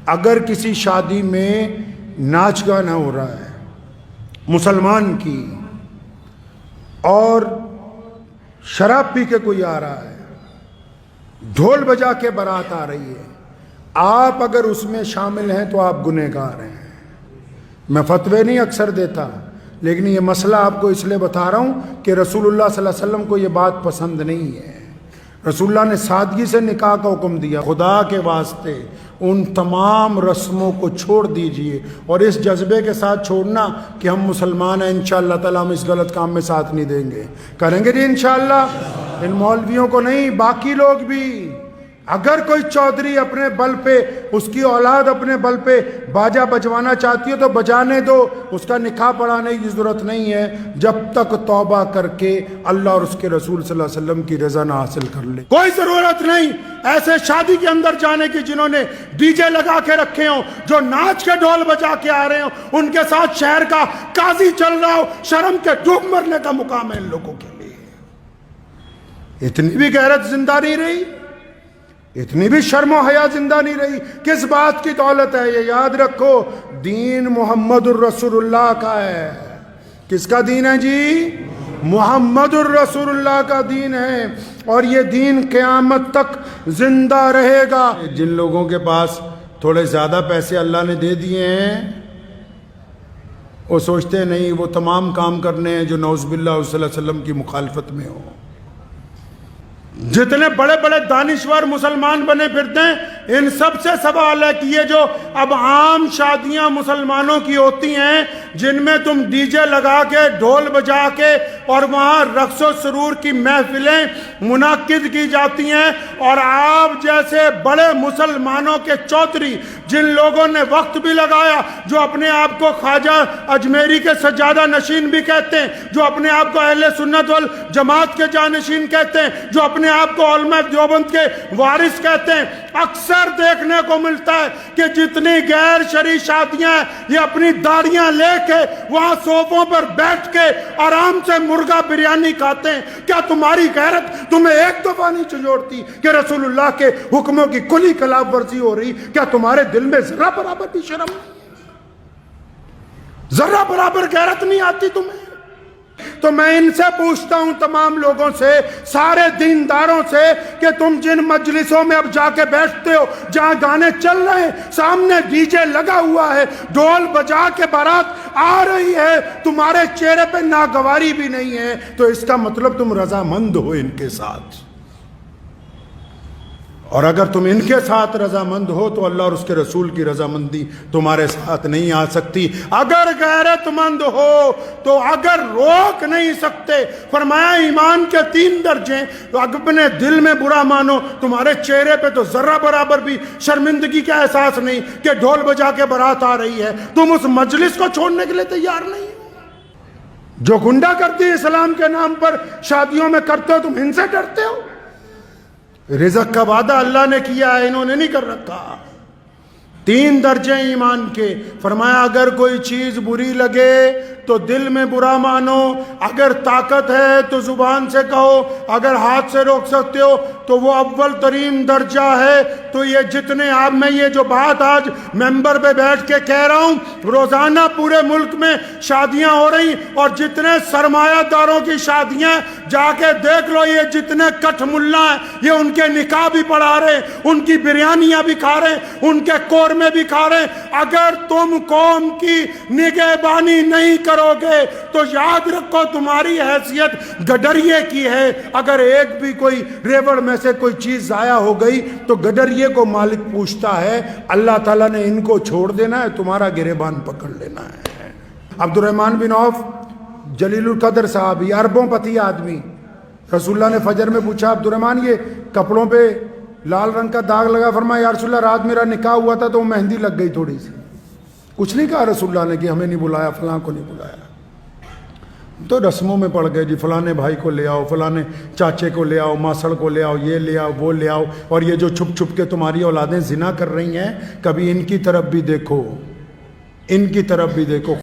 اگر کسی شادی میں ناچ گانا ہو رہا ہے مسلمان کی اور شراب پی کے کوئی آ رہا ہے، ڈھول بجا کے بارات آ رہی ہے، آپ اگر اس میں شامل ہیں تو آپ گنہگار ہیں۔ میں فتوے نہیں اکثر دیتا، لیکن یہ مسئلہ آپ کو اس لیے بتا رہا ہوں کہ رسول اللہ صلی اللہ علیہ وسلم کو یہ بات پسند نہیں ہے۔ رسول اللہ نے سادگی سے نکاح کا حکم دیا۔ خدا کے واسطے ان تمام رسموں کو چھوڑ دیجئے، اور اس جذبے کے ساتھ چھوڑنا کہ ہم مسلمان ہیں، انشاءاللہ تعالیٰ ہم اس غلط کام میں ساتھ نہیں دیں گے، کریں گے جی انشاءاللہ۔ ان مولویوں کو نہیں، باقی لوگ بھی، اگر کوئی چودھری اپنے بل پہ، اس کی اولاد اپنے بل پہ باجا بجوانا چاہتی ہو تو بجانے دو، اس کا نکاح پڑھانے کی ضرورت نہیں ہے جب تک توبہ کر کے اللہ اور اس کے رسول صلی اللہ علیہ وسلم کی رضا نہ حاصل کر لے۔ کوئی ضرورت نہیں ایسے شادی کے اندر جانے کی جنہوں نے ڈی جے لگا کے رکھے ہوں، جو ناچ کے ڈھول بجا کے آ رہے ہوں، ان کے ساتھ شہر کا قاضی چل رہا ہو، شرم کے ڈوب مرنے کا مقام ہے ان لوگوں کے لیے۔ اتنی بھی غیرت زندہ نہیں رہی، اتنی بھی شرم و حیا زندہ نہیں رہی۔ کس بات کی دولت ہے؟ یہ یاد رکھو، دین محمد الرسول اللہ کا ہے۔ کس کا دین ہے جی؟ محمد الرسول اللہ کا دین ہے، اور یہ دین قیامت تک زندہ رہے گا۔ جن لوگوں کے پاس تھوڑے زیادہ پیسے اللہ نے دے دیے ہیں، وہ سوچتے نہیں وہ تمام کام کرنے ہیں جو نعوذ باللہ صلی اللہ علیہ وسلم کی مخالفت میں ہو۔ جتنے بڑے بڑے دانشور مسلمان بنے پھرتے ہیں، ان سب سے سوال ہے کہ یہ جو اب عام شادیاں مسلمانوں کی ہوتی ہیں، جن میں تم ڈی جے لگا کے ڈھول بجا کے اور وہاں رقص و سرور کی محفلیں منعقد کی جاتی ہیں، اور آپ جیسے بڑے مسلمانوں کے چودھری جن لوگوں نے وقت بھی لگایا، جو اپنے آپ کو خواجہ اجمیری کے سجادہ نشین بھی کہتے ہیں، جو اپنے آپ کو اہل سنت والجماعت کے جانشین کہتے ہیں، جو اپنے آپ کو علماء دیوبند کے وارث کہتے ہیں، اکثر دیکھنے کو ملتا ہے کہ جتنی غیر شرعی شادیاں ہیں، یہ اپنی داڑیاں لے کے وہاں صوفوں پر بیٹھ کے آرام سے مرغا بریانی کھاتے ہیں۔ کیا تمہاری غیرت تمہیں ایک دفعہ نہیں چجوڑتی کہ رسول اللہ کے حکموں کی کلی خلاف ورزی ہو رہی؟ کیا تمہارے دل میں ذرا برابر بھی شرم نہیں ہے؟ ذرا برابر غیرت نہیں آتی تمہیں؟ تو میں ان سے پوچھتا ہوں، تمام لوگوں سے، سارے دینداروں سے، کہ تم جن مجلسوں میں اب جا کے بیٹھتے ہو، جہاں گانے چل رہے ہیں، سامنے ڈی جے لگا ہوا ہے، ڈھول بجا کے بارات آ رہی ہے، تمہارے چہرے پہ ناگواری بھی نہیں ہے، تو اس کا مطلب تم رضامند ہو ان کے ساتھ۔ اور اگر تم ان کے ساتھ رضامند ہو تو اللہ اور اس کے رسول کی رضامندی تمہارے ساتھ نہیں آ سکتی۔ اگر غیرت مند ہو تو اگر روک نہیں سکتے، فرمایا ایمان کے 3 درجے، تو اپنے دل میں برا مانو، تمہارے چہرے پہ تو ذرہ برابر بھی شرمندگی کا احساس نہیں کہ ڈھول بجا کے بارات آ رہی ہے، تم اس مجلس کو چھوڑنے کے لیے تیار نہیں ہو۔ جو گنڈا گردی اسلام کے نام پر شادیوں میں کرتے ہو، تم ان سے ڈرتے ہو؟ رزق کا وعدہ اللہ نے کیا ہے، انہوں نے نہیں کر رکھا۔ 3 درجے ایمان کے، فرمایا اگر کوئی چیز بری لگے تو دل میں برا مانو، اگر طاقت ہے تو زبان سے کہو، اگر ہاتھ سے روک سکتے ہو تو وہ اول ترین درجہ ہے۔ تو یہ جتنے آپ میں یہ جو بات آج ممبر پہ بیٹھ کے کہہ رہا ہوں، روزانہ پورے ملک میں شادیاں ہو رہی، اور جتنے سرمایہ داروں کی شادیاں جا کے دیکھ لو، یہ جتنے کٹھ ملا ہیں، یہ ان کے نکاح بھی پڑھا رہے ہیں، ان کی بریانیاں بھی کھا رہے ہیں، ان کے قورمے بھی کھا رہے ہیں۔ اگر تم قوم کی نگہبانی نہیں کرو گے تو یاد رکھو تمہاری حیثیت گڈریے کی ہے۔ اگر ایک بھی کوئی ریوڑ میں سے کوئی چیز ضائع ہو گئی تو گڈریے کو مالک پوچھتا ہے، اللہ تعالیٰ نے ان کو چھوڑ دینا ہے، تمہارا گریبان پکڑ لینا ہے۔ عبد الرحمن بن عوف جلیل القدر صحابی، اربوں پتی آدمی، رسول اللہ نے فجر میں پوچھا، عبد الرحمن یہ کپڑوں پہ لال رنگ کا داغ لگا، فرمایا یا رسول اللہ رات میرا نکاح ہوا تھا تو مہندی لگ گئی تھوڑی سی۔ کچھ نہیں کہا رسول اللہ نے کہ ہمیں نہیں بلایا، فلاں کو نہیں بلایا، تو رسموں میں پڑ گئے جی، فلانے بھائی کو لے آؤ، فلانے چاچے کو لے آؤ، ماسڑ کو لے آؤ، یہ لے آؤ، وہ لے آؤ، اور یہ جو چھپ چھپ کے تمہاری اولادیں زنا کر رہی ہیں، کبھی ان کی طرف بھی دیکھو، ان کی طرف بھی دیکھو۔